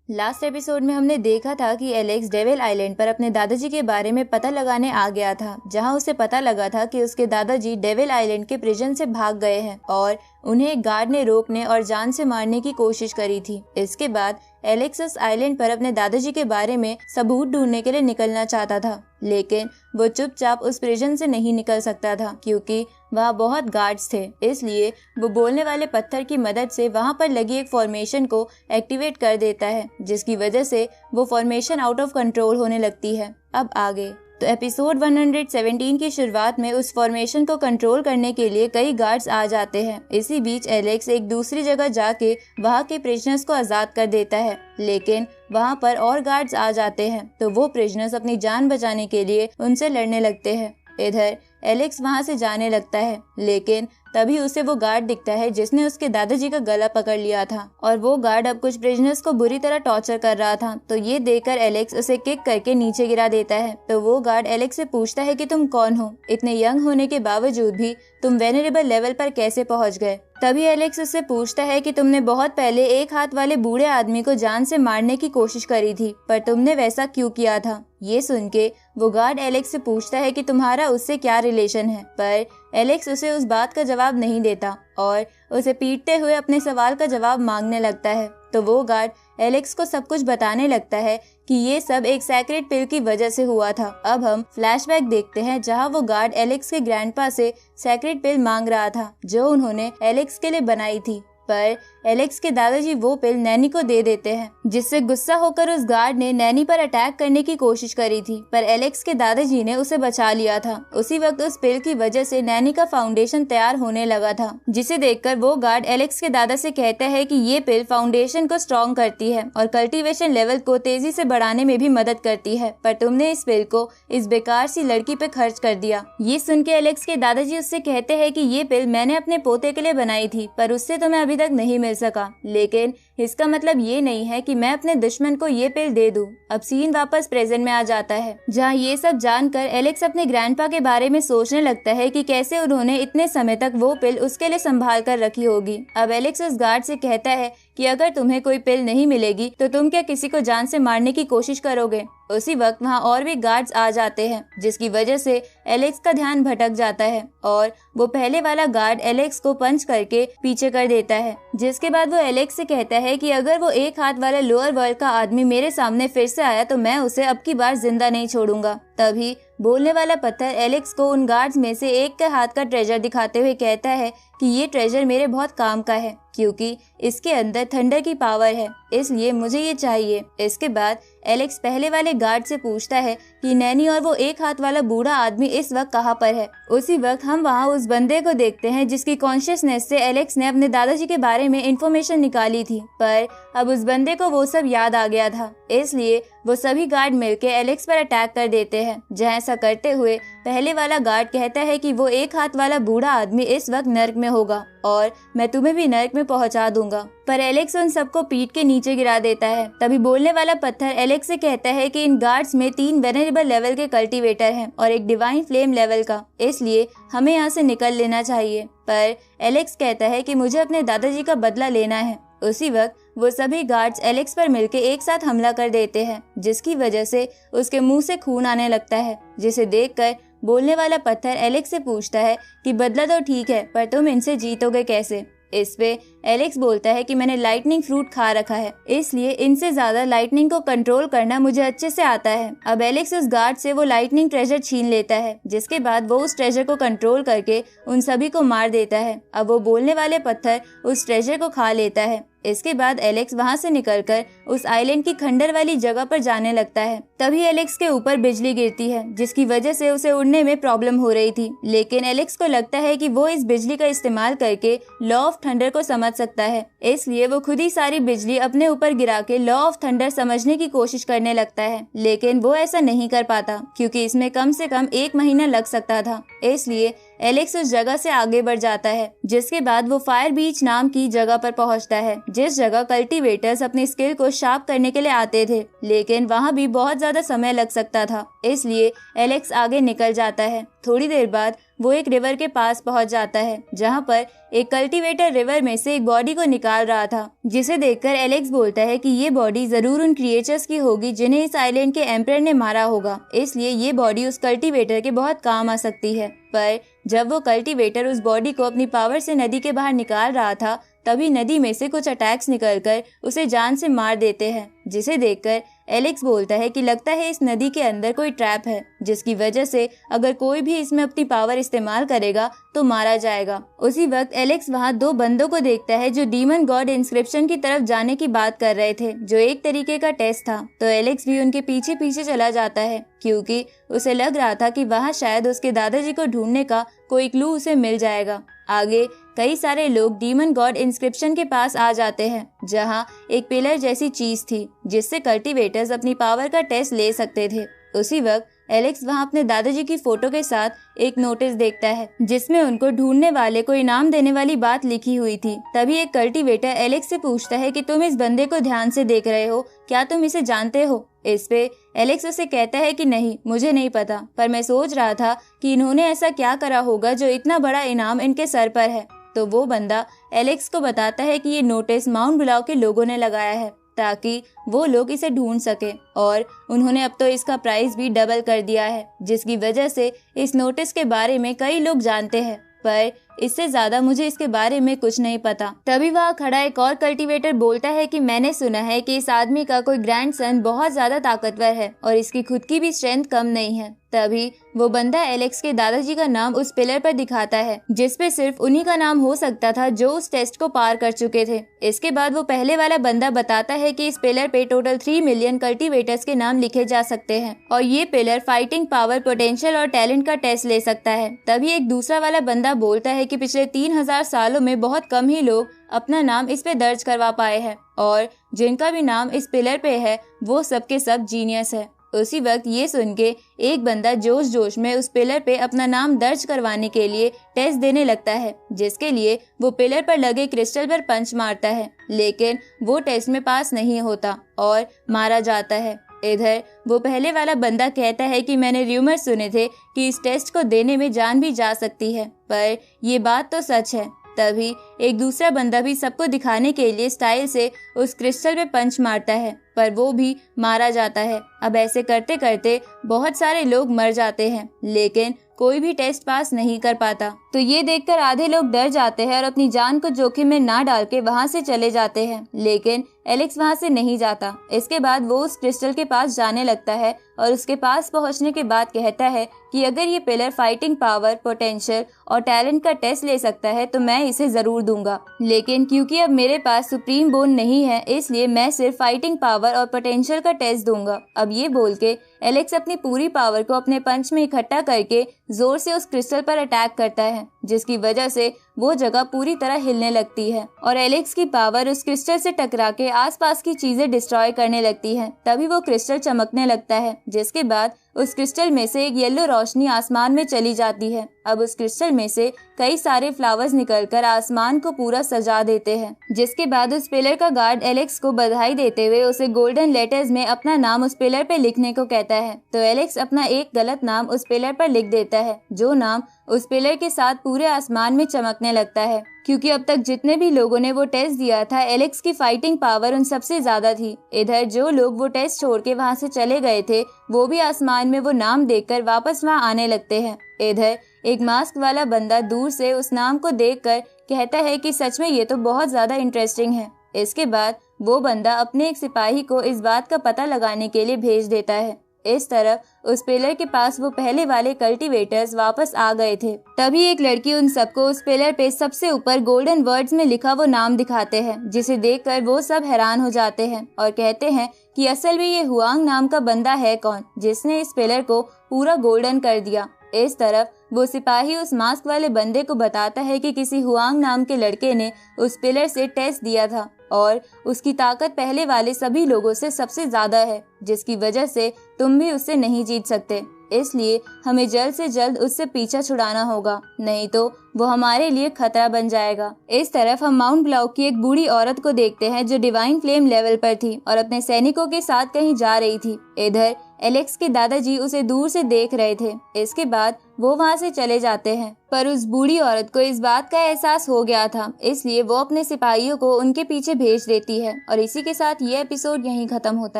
Last episode में हमने देखा था कि एलेक्स डेविल आइलैंड पर अपने दादाजी के बारे में पता लगाने आ गया था, जहां उसे पता लगा था कि उसके दादाजी डेविल आइलैंड के प्रिजन से भाग गए हैं और उन्हें एक गार्ड ने रोकने और जान से मारने की कोशिश करी थी। इसके बाद एलेक्स उस आइलैंड पर अपने दादाजी के बारे में सबूत ढूंढने के लिए निकलना चाहता था, लेकिन वो चुपचाप उस प्रिजन से नहीं निकल सकता था क्योंकि वहाँ बहुत गार्ड्स थे। इसलिए वो बोलने वाले पत्थर की मदद से वहाँ पर लगी एक फॉर्मेशन को एक्टिवेट कर देता है, जिसकी वजह से वो फॉर्मेशन आउट ऑफ कंट्रोल होने लगती है। अब आगे तो एपिसोड 117 की शुरुआत में उस फॉर्मेशन को कंट्रोल करने के लिए कई गार्ड्स आ जाते हैं। इसी बीच एलेक्स एक दूसरी जगह जाके वहाँ के प्रिजनर्स को आजाद कर देता है, लेकिन वहाँ पर और गार्ड्स आ जाते हैं तो वो प्रिजनर्स अपनी जान बचाने के लिए उनसे लड़ने लगते हैं। इधर एलेक्स वहाँ से जाने लगता है, लेकिन तभी उसे वो गार्ड दिखता है जिसने उसके दादाजी का गला पकड़ लिया था और वो गार्ड अब कुछ प्रिजनर्स को बुरी तरह टॉर्चर कर रहा था। तो ये देखकर एलेक्स उसे किक करके नीचे गिरा देता है। तो वो गार्ड एलेक्स से पूछता है कि तुम कौन हो, इतने यंग होने के बावजूद भी तुम वेनरेबल लेवल पर कैसे पहुंच गए। तभी एलेक्स उससे पूछता है कि तुमने बहुत पहले एक हाथ वाले बूढ़े आदमी को जान से मारने की कोशिश करी थी, पर तुमने वैसा क्यों किया था। ये सुन के वो गार्ड एलेक्स से पूछता है कि तुम्हारा उससे क्या रिलेशन है, पर एलेक्स उसे उस बात का जवाब नहीं देता और उसे पीटते हुए अपने सवाल का जवाब मांगने लगता है। तो वो गार्ड एलेक्स को सब कुछ बताने लगता है कि ये सब एक सेक्रेट पिल की वजह से हुआ था। अब हम फ्लैशबैक देखते हैं जहां वो गार्ड एलेक्स के ग्रैंडपा से सेक्रेट पिल मांग रहा था जो उन्होंने एलेक्स के लिए बनाई थी, पर एलेक्स के दादाजी वो पिल नैनी को दे देते हैं, जिससे गुस्सा होकर उस गार्ड ने नैनी पर अटैक करने की कोशिश करी थी, पर एलेक्स के दादाजी ने उसे बचा लिया था। उसी वक्त उस पिल की वजह से नैनी का फाउंडेशन तैयार होने लगा था, जिसे देखकर वो गार्ड एलेक्स के दादा से कहता है कि ये पिल फाउंडेशन को स्ट्रॉन्ग करती है और कल्टीवेशन लेवल को तेजी से बढ़ाने में भी मदद करती है, पर तुमने इस पिल को इस बेकार सी लड़की पे खर्च कर दिया। ये सुन के एलेक्स के दादाजी उससे कहते हैं कि ये पिल मैंने अपने पोते के लिए बनाई थी, पर उससे तुम्हें अभी तक नहीं मिल सका, लेकिन इसका मतलब ये नहीं है कि मैं अपने दुश्मन को ये पिल दे दूं। अब सीन वापस प्रेजेंट में आ जाता है, जहां ये सब जानकर एलेक्स अपने ग्रैंडपा के बारे में सोचने लगता है कि कैसे उन्होंने इतने समय तक वो पिल उसके लिए संभाल कर रखी होगी। अब एलेक्स उस गार्ड से कहता है कि अगर तुम्हें कोई पिल नहीं मिलेगी तो तुम क्या किसी को जान से मारने की कोशिश करोगे। उसी वक्त वहाँ और भी गार्ड्स आ जाते हैं, जिसकी वजह से एलेक्स का ध्यान भटक जाता है और वो पहले वाला गार्ड एलेक्स को पंच करके पीछे कर देता है। जिसके बाद वो एलेक्स से कहता है कि अगर वो एक हाथ वाला लोअर वर्ल्ड का आदमी मेरे सामने फिर से आया तो मैं उसे अब की बार जिंदा नहीं छोड़ूंगा। तभी बोलने वाला पत्थर एलेक्स को उन गार्ड्स में से एक के हाथ का ट्रेजर दिखाते हुए कहता है कि ये ट्रेजर मेरे बहुत काम का है क्योंकि इसके अंदर थंडर की पावर है, इसलिए मुझे ये चाहिए। इसके बाद एलेक्स पहले वाले गार्ड से पूछता है कि नैनी और वो एक हाथ वाला बूढ़ा आदमी इस वक्त कहाँ पर है। उसी वक्त हम वहाँ उस बंदे को देखते हैं जिसकी कॉन्शियसनेस से एलेक्स ने अपने दादाजी के बारे में इंफॉर्मेशन निकाली थी, पर अब उस बंदे को वो सब याद आ गया था, इसलिए वो सभी गार्ड मिलके एलेक्स पर अटैक कर देते हैं। जहाँ ऐसा करते हुए पहले वाला गार्ड कहता है कि वो एक हाथ वाला बूढ़ा आदमी इस वक्त नर्क में होगा और मैं तुम्हें भी नर्क में पहुंचा दूंगा, पर एलेक्स उन सबको पीट के नीचे गिरा देता है। तभी बोलने वाला पत्थर एलेक्स से कहता है कि इन गार्ड्स में 3 वेनरेबल लेवल के कल्टीवेटर हैं और एक डिवाइन फ्लेम लेवल का, इसलिए हमें यहाँ से निकल लेना चाहिए। पर एलेक्स कहता है कि मुझे अपने दादाजी का बदला लेना है। उसी वक्त वो सभी गार्ड्स एलेक्स पर मिलके एक साथ हमला कर देते हैं, जिसकी वजह से उसके मुंह से खून आने लगता है, जिसे देखकर बोलने वाला पत्थर एलेक्स से पूछता है कि बदला तो ठीक है, पर तुम इनसे जीतोगे कैसे। इस पे एलेक्स बोलता है कि मैंने लाइटनिंग फ्रूट खा रखा है, इसलिए इनसे ज्यादा लाइटनिंग को कंट्रोल करना मुझे अच्छे से आता है। अब एलेक्स उस गार्ड से वो लाइटनिंग ट्रेजर छीन लेता है, जिसके बाद वो उस ट्रेजर को कंट्रोल करके उन सभी को मार देता है। अब वो बोलने वाले पत्थर उस ट्रेजर को खा लेता है। इसके बाद एलेक्स वहाँ से निकलकर उस आइलैंड की खंडर वाली जगह पर जाने लगता है। तभी एलेक्स के ऊपर बिजली गिरती है, जिसकी वजह से उसे उड़ने में प्रॉब्लम हो रही थी, लेकिन एलेक्स को लगता है कि वो इस बिजली का इस्तेमाल करके लॉ ऑफ थंडर को समझ सकता है, इसलिए वो खुद ही सारी बिजली अपने ऊपर गिरा के लॉ ऑफ थंडर समझने की कोशिश करने लगता है, लेकिन वो ऐसा नहीं कर पाता क्योंकि इसमें कम से कम 1 महीना लग सकता था। इसलिए एलेक्स उस जगह से आगे बढ़ जाता है, जिसके बाद वो फायर बीच नाम की जगह पर पहुंचता है, जिस जगह कल्टीवेटर्स अपनी स्किल को शार्प करने के लिए आते थे, लेकिन वहां भी बहुत ज्यादा समय लग सकता था, इसलिए एलेक्स आगे निकल जाता है। थोड़ी देर बाद वो एक रिवर के पास पहुंच जाता है, जहां पर एक कल्टीवेटर रिवर में से एक बॉडी को निकाल रहा था, जिसे देखकर एलेक्स बोलता है कि ये बॉडी जरूर उन क्रिएचर्स की होगी जिन्हें इस आइलैंड के एम्परर ने मारा होगा, इसलिए ये बॉडी उस कल्टीवेटर के बहुत काम आ सकती है। पर जब वो कल्टीवेटर उस बॉडी को अपनी पावर से नदी के बाहर निकाल रहा था, तभी नदी में से कुछ अटैक्स निकलकर उसे जान से मार देते हैं, जिसे देखकर एलेक्स बोलता है कि लगता है इस नदी के अंदर कोई ट्रैप है, जिसकी वजह से अगर कोई भी इसमें अपनी पावर इस्तेमाल करेगा तो मारा जाएगा। उसी वक्त एलेक्स वहां दो बंदों को देखता है जो डीमन गॉड इंस्क्रिप्शन की तरफ जाने की बात कर रहे थे, जो एक तरीके का टेस्ट था। तो एलेक्स भी उनके पीछे पीछे चला जाता है, क्योंकि उसे लग रहा था कि वहां शायद उसके दादाजी को ढूंढने का कोई क्लू उसे मिल जाएगा। आगे कई सारे लोग डीमन गॉड इंस्क्रिप्शन के पास आ जाते हैं, जहां एक पिलर जैसी चीज थी जिससे कल्टीवेटर्स अपनी पावर का टेस्ट ले सकते थे। उसी वक्त एलेक्स वहां अपने दादाजी की फोटो के साथ एक नोटिस देखता है, जिसमें उनको ढूंढने वाले को इनाम देने वाली बात लिखी हुई थी। तभी एक कल्टीवेटर एलेक्स से पूछता है कि तुम इस बंदे को ध्यान से देख रहे हो, क्या तुम इसे जानते हो? इस पे एलेक्स उसे कहता है कि नहीं, मुझे नहीं पता, पर मैं सोच रहा था कि इन्होंने ऐसा क्या करा होगा जो इतना बड़ा इनाम इनके सर पर है। तो वो बंदा एलेक्स को बताता है कि ये नोटिस माउंट बुलाव के लोगों ने लगाया है, ताकि वो लोग इसे ढूंढ सके, और उन्होंने अब तो इसका प्राइस भी डबल कर दिया है, जिसकी वजह से इस नोटिस के बारे में कई लोग जानते हैं, पर इससे ज्यादा मुझे इसके बारे में कुछ नहीं पता। तभी वहाँ खड़ा एक और कल्टीवेटर बोलता है कि मैंने सुना है कि इस आदमी का कोई ग्रैंडसन बहुत ज्यादा ताकतवर है और इसकी खुद की भी स्ट्रेंथ कम नहीं है। तभी वो बंदा एलेक्स के दादाजी का नाम उस पिलर पर दिखाता है, जिसपे सिर्फ उन्हीं का नाम हो सकता था जो उस टेस्ट को पार कर चुके थे। इसके बाद वो पहले वाला बंदा बताता है कि इस पिलर पे टोटल 3 मिलियन कल्टीवेटर्स के नाम लिखे जा सकते हैं और ये पिलर फाइटिंग पावर, पोटेंशियल और टैलेंट का टेस्ट ले सकता है। तभी एक दूसरा वाला बंदा बोलता है कि पिछले 3000 सालों में बहुत कम ही लोग अपना नाम इस पे दर्ज करवा पाए हैं, और जिनका भी नाम इस पिलर पे है वो सबके सब जीनियस है। उसी वक्त ये सुन के एक बंदा जोश जोश में उस पिलर पे अपना नाम दर्ज करवाने के लिए टेस्ट देने लगता है, जिसके लिए वो पिलर पर लगे क्रिस्टल पर पंच मारता है, लेकिन वो टेस्ट में पास नहीं होता और मारा जाता है। इधर वो पहले वाला बंदा कहता है कि मैंने र्यूमर सुने थे कि इस टेस्ट को देने में जान भी जा सकती है, पर ये बात तो सच है। तभी एक दूसरा बंदा भी सबको दिखाने के लिए स्टाइल से उस क्रिस्टल पे पंच मारता है, पर वो भी मारा जाता है। अब ऐसे करते करते बहुत सारे लोग मर जाते हैं, लेकिन कोई भी टेस्ट पास नहीं कर पाता। तो ये देखकर आधे लोग डर जाते हैं और अपनी जान को जोखिम में ना डाल के वहाँ से चले जाते हैं, लेकिन एलेक्स वहाँ से नहीं जाता। इसके बाद वो उस क्रिस्टल के पास जाने लगता है और उसके पास पहुँचने के बाद कहता है कि अगर ये पिलर फाइटिंग पावर, पोटेंशियल और टैलेंट का टेस्ट ले सकता है तो मैं इसे जरूर दूंगा, लेकिन क्योंकि अब मेरे पास सुप्रीम बोन नहीं है, इसलिए मैं सिर्फ फाइटिंग पावर और पोटेंशियल का टेस्ट दूंगा। अब ये बोल के एलेक्स अपनी पूरी पावर को अपने पंच में इकट्ठा करके जोर से उस क्रिस्टल पर अटैक करता है, जिसकी वजह से वो जगह पूरी तरह हिलने लगती है और एलेक्स की पावर उस क्रिस्टल से टकरा के आसपास की चीजें डिस्ट्रॉय करने लगती है। तभी वो क्रिस्टल चमकने लगता है, जिसके बाद उस क्रिस्टल में से एक येलो रोशनी आसमान में चली जाती है। अब उस क्रिस्टल में से कई सारे फ्लावर्स निकलकर आसमान को पूरा सजा देते हैं, जिसके बाद उस पिलर का गार्ड एलेक्स को बधाई देते हुए उसे गोल्डन लेटर्स में अपना नाम उस पिलर पे लिखने को कहता है। तो एलेक्स अपना एक गलत नाम उस पिलर पर लिख देता है, जो नाम उस पिलर के साथ पूरे आसमान में चमकने लगता है, क्योंकि अब तक जितने भी लोगों ने वो टेस्ट दिया था, एलेक्स की फाइटिंग पावर उन सबसे ज्यादा थी। इधर जो लोग वो टेस्ट छोड़ के वहाँ से चले गए थे, वो भी आसमान में वो नाम देखकर वापस वहाँ आने लगते हैं। इधर एक मास्क वाला बंदा दूर से उस नाम को देखकर कहता है कि सच में ये तो बहुत ज्यादा इंटरेस्टिंग है। इसके बाद वो बंदा अपने एक सिपाही को इस बात का पता लगाने के लिए भेज देता है। इस तरफ उस पिलर के पास वो पहले वाले कल्टीवेटर्स वापस आ गए थे। तभी एक लड़की उन सबको उस पिलर पे सबसे ऊपर गोल्डन वर्ड्स में लिखा वो नाम दिखाते हैं, जिसे देखकर वो सब हैरान हो जाते हैं और कहते हैं कि असल में ये हुआंग नाम का बंदा है कौन, जिसने इस पिलर को पूरा गोल्डन कर दिया। इस तरफ वो सिपाही उस मास्क वाले बंदे को बताता है कि किसी हुआंग नाम के लड़के ने उस पिलर से टेस्ट दिया था और उसकी ताकत पहले वाले सभी लोगों से सबसे ज्यादा है, जिसकी वजह से तुम भी उससे नहीं जीत सकते। इसलिए हमें जल्द से जल्द उससे पीछा छुड़ाना होगा, नहीं तो वो हमारे लिए खतरा बन जाएगा। इस तरफ हम माउंट ब्लॉक की एक बूढ़ी औरत को देखते हैं जो डिवाइन फ्लेम लेवल पर थी और अपने सैनिकों के साथ कहीं जा रही थी। इधर एलेक्स के दादाजी उसे दूर से देख रहे थे। इसके बाद वो वहाँ से चले जाते हैं, पर उस बूढ़ी औरत को इस बात का एहसास हो गया था, इसलिए वो अपने सिपाहियों को उनके पीछे भेज देती है। और इसी के साथ ये एपिसोड यहीं खत्म होता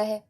है।